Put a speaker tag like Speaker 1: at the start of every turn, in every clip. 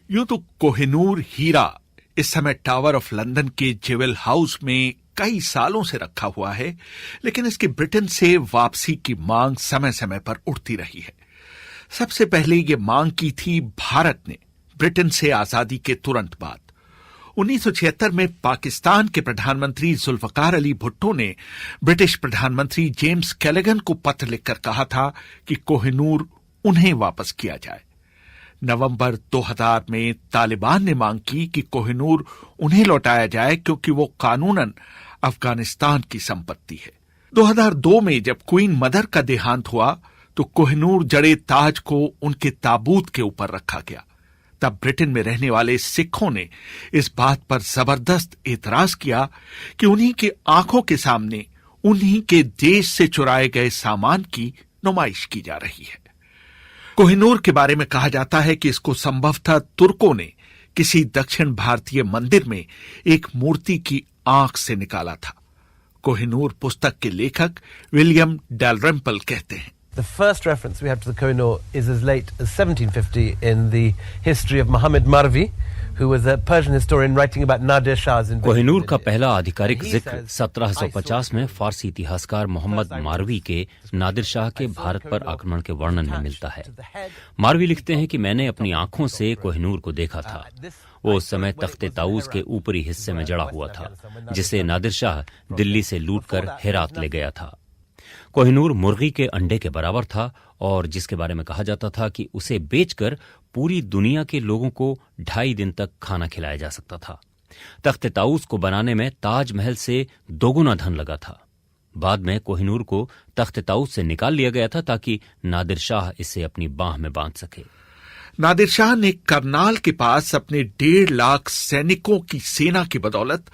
Speaker 1: यूं तो कोहिनूर हीरा इस समय टावर ऑफ लंदन के जेवेल हाउस में कई सालों से रखा हुआ है, लेकिन इसकी ब्रिटेन से वापसी की मांग समय समय पर उठती रही है। सबसे पहले ये मांग की थी भारत ने ब्रिटेन से आजादी के तुरंत बाद। 1976 में पाकिस्तान के प्रधानमंत्री जुल्फकार अली भुट्टो ने ब्रिटिश प्रधानमंत्री जेम्स कैलेगन को पत्र लिखकर कहा था कि कोहिनूर उन्हें वापस किया जाए। नवंबर 2000 में तालिबान ने मांग की कि कोहिनूर उन्हें लौटाया जाए क्योंकि वो कानूनन अफगानिस्तान की संपत्ति है। 2002 में जब क्वीन मदर का देहांत हुआ तो कोहिनूर जड़े ताज को उनके ताबूत के ऊपर रखा गया। तब ब्रिटेन में रहने वाले सिखों ने इस बात पर जबरदस्त एतराज किया कि उन्हीं की आंखों के सामने उन्हीं के देश से चुराए गए सामान की नुमाइश की जा रही है। कोहिनूर के बारे में कहा जाता है कि इसको संभवतः तुर्कों ने किसी दक्षिण भारतीय मंदिर में एक मूर्ति की आंख से निकाला था। कोहिनूर पुस्तक के लेखक विलियम डैलरम्पल कहते हैं,
Speaker 2: The first reference we have to the Kohinoor is as late as 1750 in the history of Muhammad Marvi, who was a Persian historian writing about Nadir Shah's invasion.
Speaker 3: Kohinoor का पहला आधिकारिक जिक्र 1750 में फारसी इतिहासकार मोहम्मद मारवी के नादिर शाह के भारत पर आक्रमण के वर्णन में मिलता है। मारवी लिखते हैं कि मैंने अपनी आंखों से कोहिनूर को देखा था। वो उस समय तख्ते ताऊस के ऊपरी हिस्से में जड़ा हुआ था, जिसे नादिर शाह दिल्ली से लूटकर हेरात ले गया था। कोहिनूर मुर्गी के अंडे के बराबर था और जिसके बारे में कहा जाता था कि उसे बेचकर पूरी दुनिया के लोगों को 2.5 दिन तक खाना खिलाया जा सकता था। तख्ते ताऊस को बनाने में ताजमहल से दोगुना धन लगा था। बाद में कोहिनूर को तख्ते ताऊस से निकाल लिया गया था ताकि नादिर शाह इसे अपनी बाह में बांध सके।
Speaker 1: नादिर शाह ने करनाल के पास अपने 1.5 लाख सैनिकों की सेना की बदौलत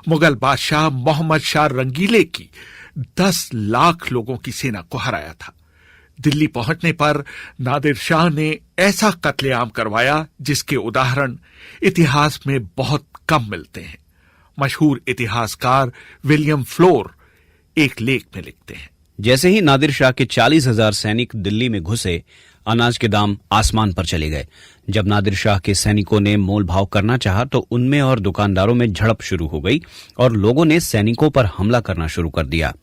Speaker 1: मुगल बादशाह मोहम्मद शाह रंगीले की 10 लाख लोगों की सेना को हराया था। दिल्ली पहुंचने पर नादिर शाह ने ऐसा कत्लेआम करवाया जिसके उदाहरण इतिहास में बहुत कम मिलते हैं। मशहूर इतिहासकार विलियम फ्लोर एक लेख में लिखते हैं,
Speaker 4: जैसे ही नादिर शाह के 40,000 सैनिक दिल्ली में घुसे, अनाज के दाम आसमान पर चले गए। जब नादिर शाह के सैनिकों ने मोल भाव करना चाहा तो उनमें और दुकानदारों में झड़प शुरू हो गई और लोगों ने सैनिकों पर हमला करना शुरू कर दिया।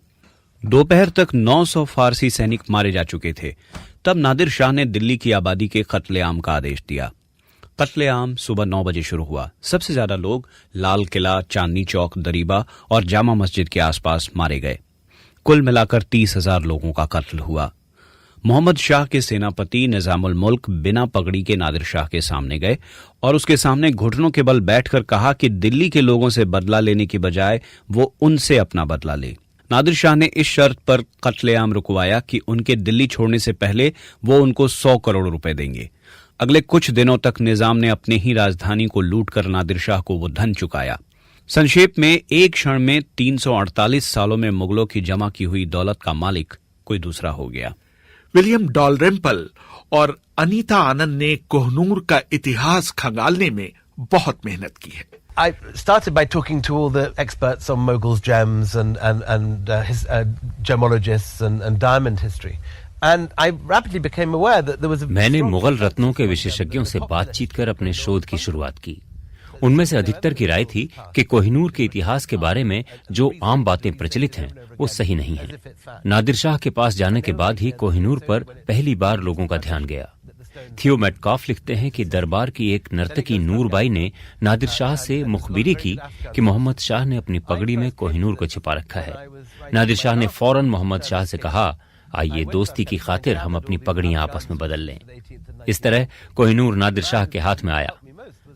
Speaker 4: दोपहर तक 900 फारसी सैनिक मारे जा चुके थे। तब नादिर शाह ने दिल्ली की आबादी के कत्लेआम का आदेश दिया। कत्लेआम सुबह 9 बजे शुरू हुआ। सबसे ज्यादा लोग लाल किला, चांदनी चौक, दरीबा और जामा मस्जिद के आसपास मारे गए। कुल मिलाकर 30,000 लोगों का कत्ल हुआ। मोहम्मद शाह के सेनापति निजामुल मुल्क बिना पगड़ी के नादिर शाह के सामने गए और उसके सामने घुटनों के बल बैठकर कहा कि दिल्ली के लोगों से बदला लेने की बजाय वो उनसे अपना बदला ले। नादिर शाह ने इस शर्त पर कत्लेआम रुकवाया कि उनके दिल्ली छोड़ने से पहले वो उनको 100 करोड़ रुपए देंगे। अगले कुछ दिनों तक निजाम ने अपने ही राजधानी को लूटकर नादिर शाह को वो धन चुकाया। संक्षेप में एक क्षण में 348 सालों में मुगलों की जमा की हुई दौलत का मालिक कोई दूसरा हो गया।
Speaker 1: विलियम डॉलरेम्पल और अनीता आनंद ने कोहिनूर का इतिहास खंगालने में बहुत मेहनत की है।
Speaker 2: I started by talking to all the experts on Mughals gems and gemologists and diamond history. And I rapidly became aware that there was a
Speaker 3: मैंने मुगल रत्नों के विशेषज्ञों से बातचीत कर अपने शोध की शुरुआत की। उनमें से अधिकतर की राय थी कि कोहिनूर के इतिहास के बारे में जो आम बातें प्रचलित हैं वो सही नहीं है। नादिर शाह के पास जाने के बाद ही कोहिनूर पर पहली बार लोगों का ध्यान गया। थियो मेटकाफ लिखते हैं कि दरबार की एक नर्तकी नूरबाई ने नादिर शाह से मुखबिरी की कि मोहम्मद शाह ने अपनी पगड़ी में कोहिनूर को छिपा रखा है। नादिर शाह ने फौरन मोहम्मद शाह से कहा, आइए दोस्ती की खातिर हम अपनी पगड़ियां आपस में बदल लें। इस तरह कोहिनूर नादिर शाह के हाथ में आया।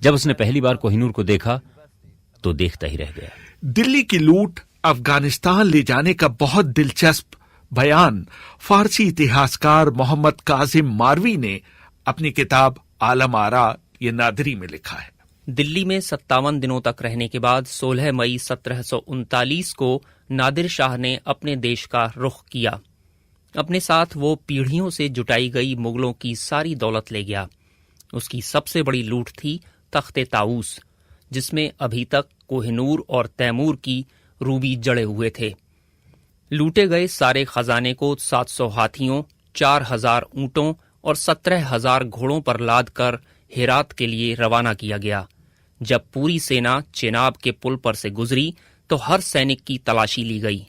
Speaker 3: जब उसने पहली बार कोहिनूर को देखा तो देखता ही रह गया।
Speaker 1: दिल्ली की लूट अफगानिस्तान ले जाने का बहुत दिलचस्प बयान फारसी इतिहासकार मोहम्मद काजिम मारवी ने अपनी किताब आलम आरा ये नादरी में लिखा है।
Speaker 5: दिल्ली में 57 दिनों तक रहने के बाद 16 मई 1739 को नादिर शाह ने अपने देश का रुख किया। अपने साथ वो पीढ़ियों से जुटाई गई मुगलों की सारी दौलत ले गया। उसकी सबसे बड़ी लूट थी तख्ते ताऊस, जिसमें अभी तक कोहिनूर और तैमूर की रूबी जड़े हुए थे। लूटे गए सारे खजाने को 700 हाथियों, 4,000 ऊंटों और 17,000 घोड़ों पर लादकर हेरात के लिए रवाना किया गया। जब पूरी सेना चेनाब के पुल पर से गुजरी तो हर सैनिक की तलाशी ली गई।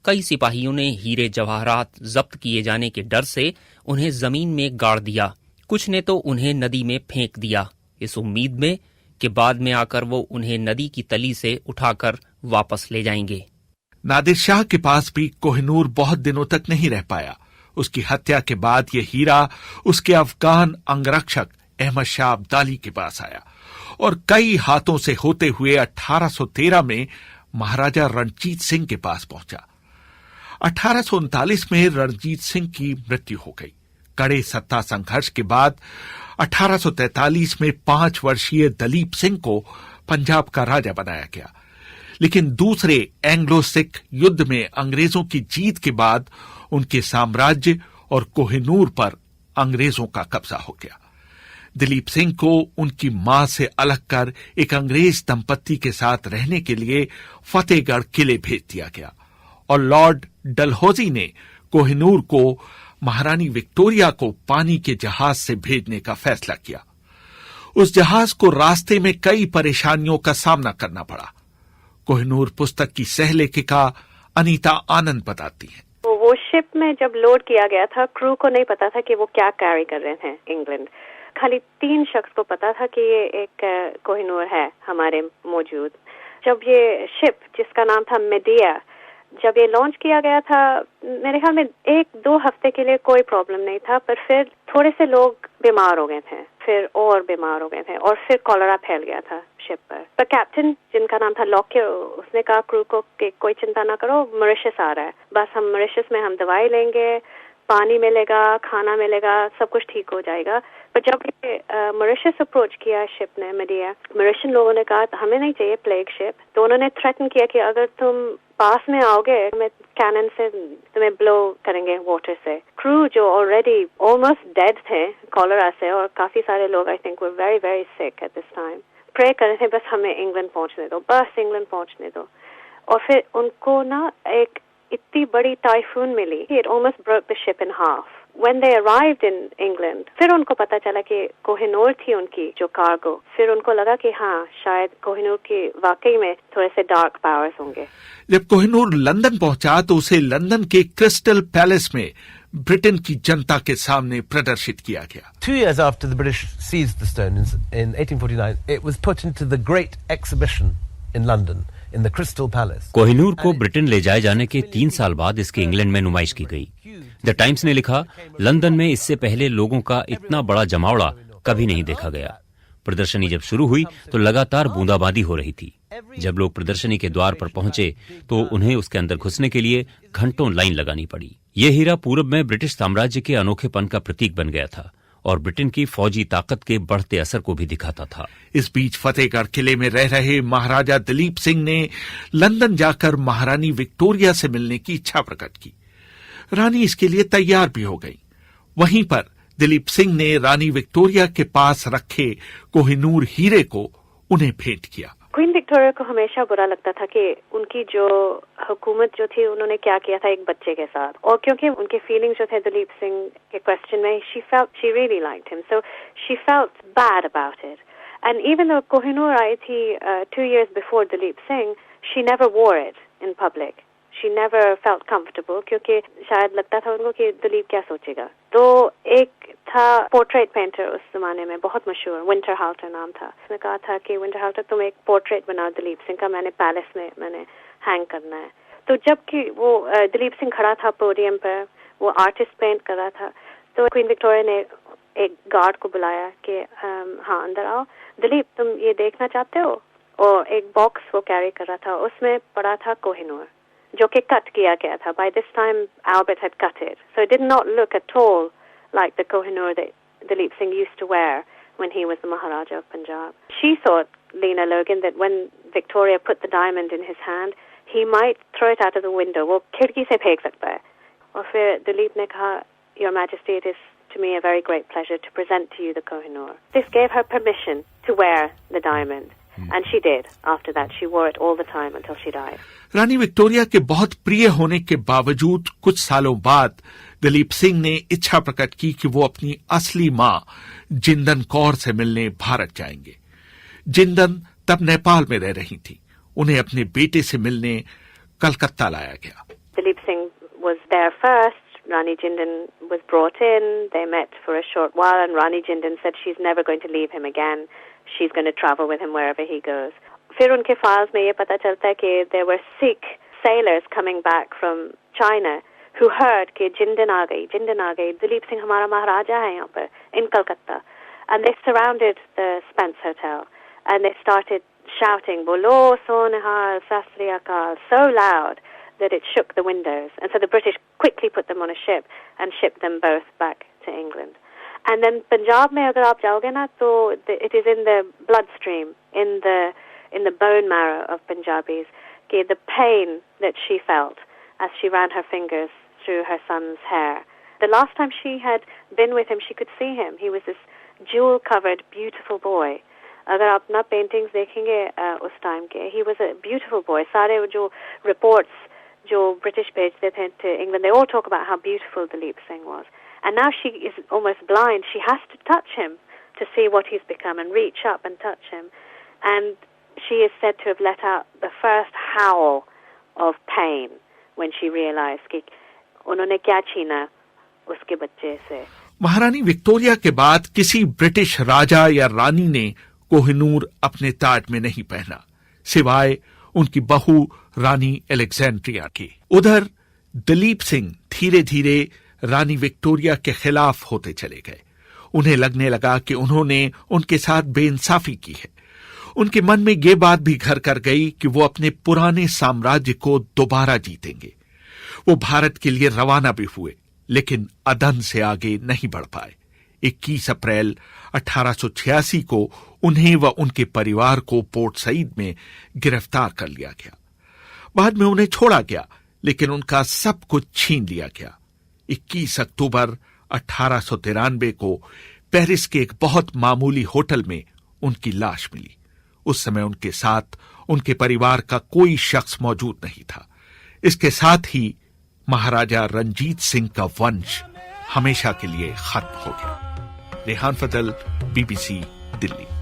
Speaker 5: कई सिपाहियों ने हीरे जवाहरात जब्त किए जाने के डर से उन्हें जमीन में गाड़ दिया, कुछ ने तो उन्हें नदी में फेंक दिया, इस उम्मीद में कि बाद में आकर वो उन्हें नदी की तली से उठाकर वापस ले जाएंगे।
Speaker 1: नादिर शाह के पास भी कोहिनूर बहुत दिनों तक नहीं रह पाया। उसकी हत्या के बाद यह हीरा उसके अफगान अंगरक्षक अहमद शाह अब्दाली के पास आया और कई हाथों से होते हुए 1813 में महाराजा रणजीत सिंह के पास पहुंचा। 1839 में रणजीत सिंह की मृत्यु हो गई। कड़े सत्ता संघर्ष के बाद 1843 में 5 वर्षीय दलीप सिंह को पंजाब का राजा बनाया गया, लेकिन दूसरे एंग्लो सिख युद्ध में अंग्रेजों की जीत के बाद उनके साम्राज्य और कोहिनूर पर अंग्रेजों का कब्जा हो गया। दिलीप सिंह को उनकी मां से अलग कर एक अंग्रेज दंपत्ति के साथ रहने के लिए फतेहगढ़ किले भेज दिया गया और लॉर्ड डलहौजी ने कोहिनूर को महारानी विक्टोरिया को पानी के जहाज से भेजने का फैसला किया। उस जहाज को रास्ते में कई परेशानियों का सामना करना पड़ा। कोहिनूर पुस्तक की सह लेखिका अनीता आनंद बताती हैं।
Speaker 6: वो शिप में जब लोड किया गया था, क्रू को नहीं पता था कि वो क्या कैरी कर रहे थे इंग्लैंड। खाली 3 शख्स को पता था कि ये एक कोहिनूर है हमारे मौजूद। जब ये शिप जिसका नाम था मेडिया, जब ये लॉन्च किया गया था, मेरे ख्याल में 1-2 हफ्ते के लिए कोई प्रॉब्लम नहीं था, पर फिर थोड़े से लोग बीमार हो गए थे, फिर और बीमार हो गए थे और फिर कॉलरा फैल गया था शिप पर कैप्टन जिनका नाम था लॉकियर, उसने कहा क्रू को कि कोई चिंता ना करो, मॉरिशस आ रहा है, बस हम मॉरिशस में हम दवाई लेंगे, पानी मिलेगा, खाना मिलेगा, सब कुछ ठीक हो जाएगा। पर जब ये मॉरिशस अप्रोच किया शिप ने मेडिया, मॉरिशन लोगों ने कहा हमें नहीं चाहिए प्लेग शिप, तो उन्होंने थ्रेटन किया कि अगर तुम पास में आओगे मैं कैनन से तुम्हें ब्लो करेंगे वाटर से। क्रू जो ऑलरेडी ऑलमोस्ट डेड थे कॉलरा से, और काफी सारे लोग I think were very very sick at this time, pray कर रहे थे बस हमें इंग्लैंड पहुंचने दो, बस इंग्लैंड पहुंचने दो। और फिर उनको ना एक इतनी बड़ी टाइफून मिली, it almost broke the ship in half. When they arrived in England, फिर उनको पता चला कि कोहिनूर थी उनकी जो कार्गो। फिर उनको लगा कि हाँ शायद कोहिनूर की वाकई में थोड़े से डार्क पावर्स होंगे।
Speaker 1: जब कोहिनूर लंदन पहुंचा तो उसे लंदन के क्रिस्टल पैलेस में ब्रिटेन की जनता के सामने प्रदर्शित किया गया।
Speaker 2: 2 years after the British seized the stone in 1849, it was put into the Great Exhibition in London, in the Crystal Palace.
Speaker 3: Kohinoor को ब्रिटेन ले जाए जाने के 3 साल बाद इसके इंग्लैंड में नुमाइश की गई। द टाइम्स ने लिखा, लंदन में इससे पहले लोगों का इतना बड़ा जमावड़ा कभी नहीं देखा गया। प्रदर्शनी जब शुरू हुई तो लगातार बूंदाबांदी हो रही थी। जब लोग प्रदर्शनी के द्वार पर पहुंचे तो उन्हें उसके अंदर घुसने के लिए घंटों लाइन लगानी पड़ी। यह हीरा पूरब में ब्रिटिश साम्राज्य के अनोखेपन का प्रतीक बन गया था और ब्रिटेन की फौजी ताकत के बढ़ते असर को भी दिखाता था।
Speaker 1: इस बीच फतेहगढ़ किले में रह रहे महाराजा दिलीप सिंह ने लंदन जाकर महारानी विक्टोरिया से मिलने की इच्छा प्रकट की। रानी इसके लिए तैयार भी हो गई। वहीं पर दिलीप सिंह ने रानी विक्टोरिया के पास रखे कोहिनूर हीरे को उन्हें भेंट किया।
Speaker 6: क्वीन विक्टोरिया को हमेशा बुरा लगता था कि उनकी जो हुकूमत जो थी उन्होंने क्या किया था एक बच्चे के साथ, और क्योंकि उनके फीलिंग्स जो थे दिलीप सिंह के क्वेश्चन में, she really liked him, so she felt bad about it. And even though Kohinoor आई थी 2 years before Dilip Singh, she never wore it in public. She never felt comfortable क्योंकि शायद लगता था उनको कि दिलीप क्या सोचेगा। तो एक था पोर्ट्रेट पेंटर उस जमाने में बहुत मशहूर, विंटर हाल्टर नाम था। उसने कहा था कि विंटर हाल्टर तुम एक पोर्ट्रेट बनाओ दिलीप सिंह का, मैंने पैलेस में मैंने हैंग करना है। तो जबकि वो दिलीप सिंह खड़ा था पोडियम पर, वो आर्टिस्ट पेंट कर रहा था, तो क्वीन विक्टोरिया ने एक गार्ड को बुलाया कि हाँ अंदर आओ, दिलीप तुम ये देखना चाहते हो? और एक बॉक्स वो कैरी कर रहा था, उसमें पड़ा था कोहिनूर जो कि कट किया गया था। By this time Albert had cut it, so it did not look at all like the Kohinoor that Dalip Singh used to wear when he was the Maharaja of Punjab. She thought, Lena Logan, that when Victoria put the diamond in his hand, he might throw it out of the window. वो खिड़की से फेंक सकता है। और फिर दिलीप ने कहा, Your Majesty, it is to me a very great pleasure to present to you the Kohinoor. This gave her permission to wear the diamond. And she did. After that, she wore it all the time until she died.
Speaker 1: Rani Victoria के बहुत प्रिय होने के बावजूद कुछ सालों बाद दलीप सिंह ने इच्छा प्रकट की कि वो अपनी असली मां जिंदन कौर से मिलने भारत जाएंगे। जिंदन तब नेपाल में रह रही थी। उन्हें अपने बेटे से मिलने कलकत्ता लाया गया।
Speaker 6: Dalip Singh was there first. Rani Jindal was brought in. They met for a short while, and Rani Jindal said she's never going to leave him again. She's going to travel with him wherever he goes. फिर उनके files में ये पता चलता है कि there were Sikh sailors coming back from China who heard कि जिंदन आ गई, दिलीप सिंह हमारा महाराजा है यहाँ पर in Calcutta, and they surrounded the Spence Hotel and they started shouting "Bolo Sonihal Sastri Akal" so loud that it shook the windows, and so the British quickly put them on a ship and shipped them both back to England. And then Punjab में अगर आप जाओगे ना तो it is in the bloodstream, in the bone marrow of Punjabis, the pain that she felt as she ran her fingers through her son's hair. The last time she had been with him, she could see him. He was this jewel-covered, beautiful boy. अगर आप ना paintings देखेंगे उस time के, he was a beautiful boy. सारे जो reports जो British भेजते थे to England, they all talk about how beautiful Dalip Singh was. And now she is almost blind. She has to touch him to see what he's become and reach up and touch him. And she is said to have let out the first howl of pain when she realized कि उन्होंने क्या छीना उसके बच्चे से।
Speaker 1: महारानी Victoria के बाद किसी ब्रिटिश राजा या रानी ने कोहिनूर अपने ताज में नहीं पहना, सिवाय उनकी बहू रानी अलेक्जेंड्रिया की। उधर दलीप सिंह धीरे धीरे रानी विक्टोरिया के खिलाफ होते चले गए। उन्हें लगने लगा कि उन्होंने उनके साथ बेइंसाफी की है। उनके मन में ये बात भी घर कर गई कि वो अपने पुराने साम्राज्य को दोबारा जीतेंगे। वो भारत के लिए रवाना भी हुए, लेकिन अदन से आगे नहीं बढ़ पाए। 21 अप्रैल 1886 को उन्हें व उनके परिवार को पोर्ट सईद में गिरफ्तार कर लिया गया। बाद में उन्हें छोड़ा गया, लेकिन उनका सब कुछ छीन लिया गया। 21 अक्टूबर 1893 को पेरिस के एक बहुत मामूली होटल में उनकी लाश मिली। उस समय उनके साथ उनके परिवार का कोई शख्स मौजूद नहीं था। इसके साथ ही महाराजा रंजीत सिंह का वंश हमेशा के लिए खत्म हो गया। रेहान फजल, BBC, दिल्ली।